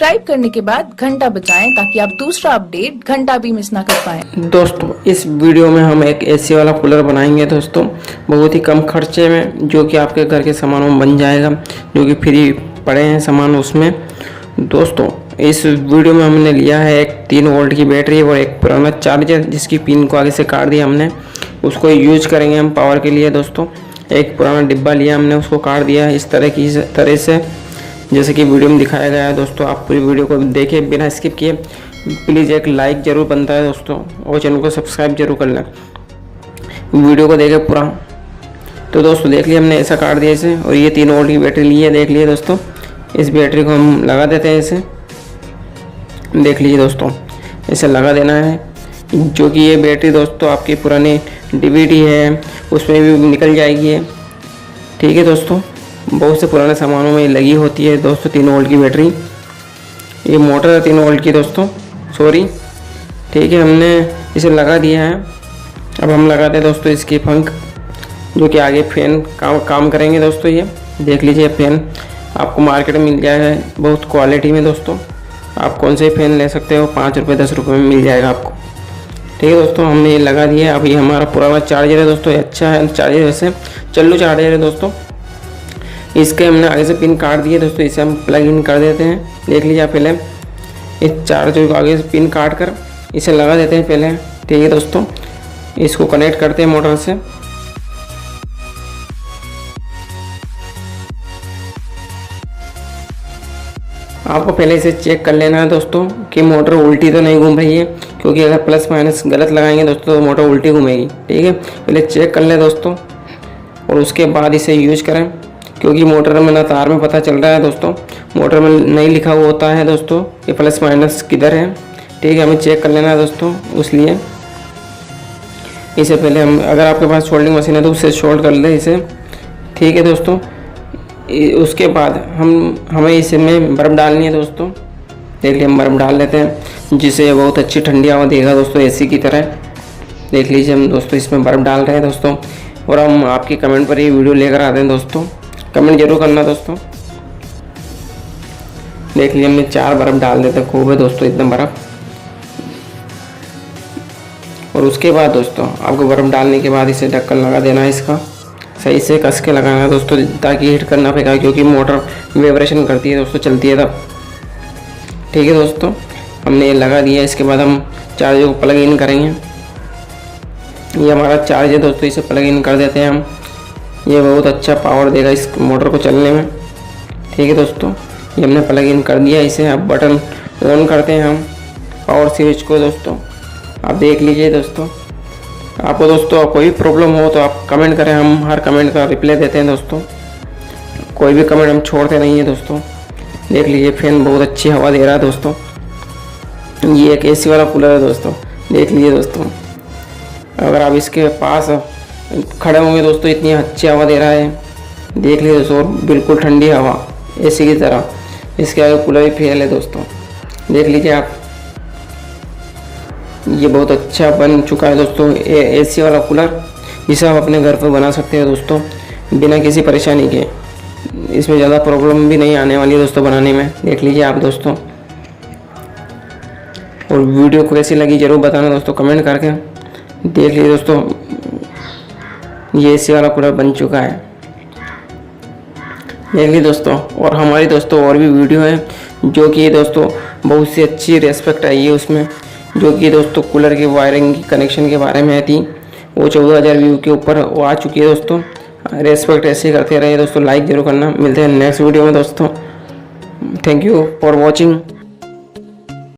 Subscribe करने के बाद घंटा बजाएं ताकि आप दूसरा अपडेट घंटा भी मिस ना कर पाएं। दोस्तों इस वीडियो में हम एक एसी वाला कूलर बनाएंगे दोस्तों, बहुत ही कम खर्चे में, जो कि आपके घर के सामानों में बन जाएगा, जो कि फ्री पड़े हैं सामान उसमें। दोस्तों इस वीडियो में हमने लिया है एक 3 वोल्ट की बैटरी और एक पुराना चार्जर, जिसकी पिन को आगे से काट दिया हमने, उसको यूज करेंगे हम पावर के लिए। दोस्तों एक पुराना डिब्बा लिया हमने, उसको काट दिया इस तरह से जैसे कि वीडियो में दिखाया गया है। दोस्तों आप पूरी वीडियो को देखें बिना स्किप किए। प्लीज़ एक लाइक ज़रूर बनता है दोस्तों, और चैनल को सब्सक्राइब जरूर कर लें, वीडियो को देखें पूरा। तो दोस्तों देख लिया हमने, ऐसा काट दिया इसे, और ये 3 वोल्ट की बैटरी ली है, देख लिए दोस्तों। इस बैटरी को हम लगा देते हैं इसे, देख लीजिए दोस्तों, इसे लगा देना है। जो कि ये बैटरी दोस्तों आपकी पुरानी डीवीडी है उसमें भी निकल जाएगी है, ठीक है दोस्तों। बहुत से पुराने सामानों में लगी होती है दोस्तों 3 वोल्ट की बैटरी। ये मोटर है 3 वोल्ट की दोस्तों, सॉरी, ठीक है। हमने इसे लगा दिया है। अब हम लगाते हैं दोस्तों इसकी पंख, जो कि आगे फैन काम करेंगे दोस्तों। ये देख लीजिए फैन आपको मार्केट में मिल जाएगा बहुत क्वालिटी में दोस्तों। आप कौन से फैन ले सकते हो, 5 रुपये 10 रुपये में मिल जाएगा आपको, ठीक है दोस्तों। हमने ये लगा दिया। अब ये हमारा पुराना चार्जर है दोस्तों, ये अच्छा है चार्जर, वैसे चल्लू चार्जर है दोस्तों। इसके हमने आगे से पिन काट दिए दोस्तों, इसे हम प्लग इन कर देते हैं। देख लीजिए आप पहले इस चार्जर को आगे से पिन काट कर इसे लगा देते हैं पहले, ठीक है दोस्तों। इसको कनेक्ट करते हैं मोटर से। आपको पहले इसे चेक कर लेना है दोस्तों कि मोटर उल्टी तो नहीं घूम रही है, क्योंकि अगर प्लस माइनस गलत लगाएंगे दोस्तों तो मोटर उल्टी घूमेगी, ठीक है। पहले चेक कर लें दोस्तों, और उसके बाद इसे यूज करें, क्योंकि मोटर में ना तार में पता चल रहा है दोस्तों, मोटर में नहीं लिखा हुआ होता है दोस्तों ये प्लस माइनस किधर है, ठीक है। हमें चेक कर लेना है दोस्तों, इसलिए इसे पहले हम, अगर आपके पास सोल्डिंग मशीन है तो उससे सोल्ड कर ले इसे, ठीक है दोस्तों। उसके बाद हमें इसमें बर्फ़ डालनी है दोस्तों। देख लीजिए हम बर्फ़ डाल लेते हैं, जिससे बहुत अच्छी ठंडी हवा देगा दोस्तों, एसी की तरह। देख लीजिए हम दोस्तों इसमें बर्फ़ डाल रहे हैं दोस्तों, और हम आपके कमेंट पर ये वीडियो लेकर आते हैं दोस्तों, कमेंट जरूर करना दोस्तों। देख लीजिए हमने 4 बर्फ़ डाल देते हैं, खूब है दोस्तों इतना बर्फ़। और उसके बाद दोस्तों आपको बर्फ़ डालने के बाद इसे ढक्कन लगा देना है, इसका सही से कस के लगाना है दोस्तों, ताकि हीट करना पड़ेगा, क्योंकि मोटर वाइब्रेशन करती है दोस्तों, चलती है तब, ठीक है दोस्तों। हमने ये लगा दिया। इसके बाद हम चार्जर को प्लग इन करेंगे। ये हमारा चार्ज है दोस्तों, इसे प्लग इन कर देते हैं हम। ये बहुत अच्छा पावर देगा इस मोटर को चलने में, ठीक है दोस्तों। ये हमने प्लग इन कर दिया इसे। अब बटन ऑन करते हैं हम पावर स्विच को दोस्तों। आप देख लीजिए दोस्तों, आपको दोस्तों कोई प्रॉब्लम हो तो आप कमेंट करें, हम हर कमेंट का रिप्लाई देते हैं दोस्तों, कोई भी कमेंट हम छोड़ते नहीं हैं दोस्तों। देख लीजिए फैन बहुत अच्छी हवा दे रहा है दोस्तों। ये एक एसी वाला कूलर है दोस्तों, देख लीजिए दोस्तों। अगर आप इसके पास खड़े होंगे दोस्तों, इतनी अच्छी हवा दे रहा है, देख लीजिए दोस्तों, बिल्कुल ठंडी हवा एसी की तरह। इसके आगे कूलर भी फेल है दोस्तों, देख लीजिए आप। ये बहुत अच्छा बन चुका है दोस्तों एसी वाला कूलर, जिसे आप अपने घर पर बना सकते हैं दोस्तों, बिना किसी परेशानी के। इसमें ज़्यादा प्रॉब्लम भी नहीं आने वाली है दोस्तों बनाने में, देख लीजिए आप दोस्तों। और वीडियो को कैसी लगी ज़रूर बताना दोस्तों कमेंट करके। देख लीजिए दोस्तों, ये एसी वाला कूलर बन चुका है, देख लीजिए दोस्तों। और हमारी दोस्तों और भी वीडियो है, जो कि दोस्तों बहुत सी अच्छी रेस्पेक्ट आई है उसमें, जो कि दोस्तों कूलर की वायरिंग की कनेक्शन के बारे में थी। वो 14,000 व्यू के ऊपर वो आ चुकी है दोस्तों। रेस्पेक्ट ऐसे करते रहे दोस्तों, लाइक जरूर करना। मिलते हैं नेक्स्ट वीडियो में दोस्तों। Thank you for watching.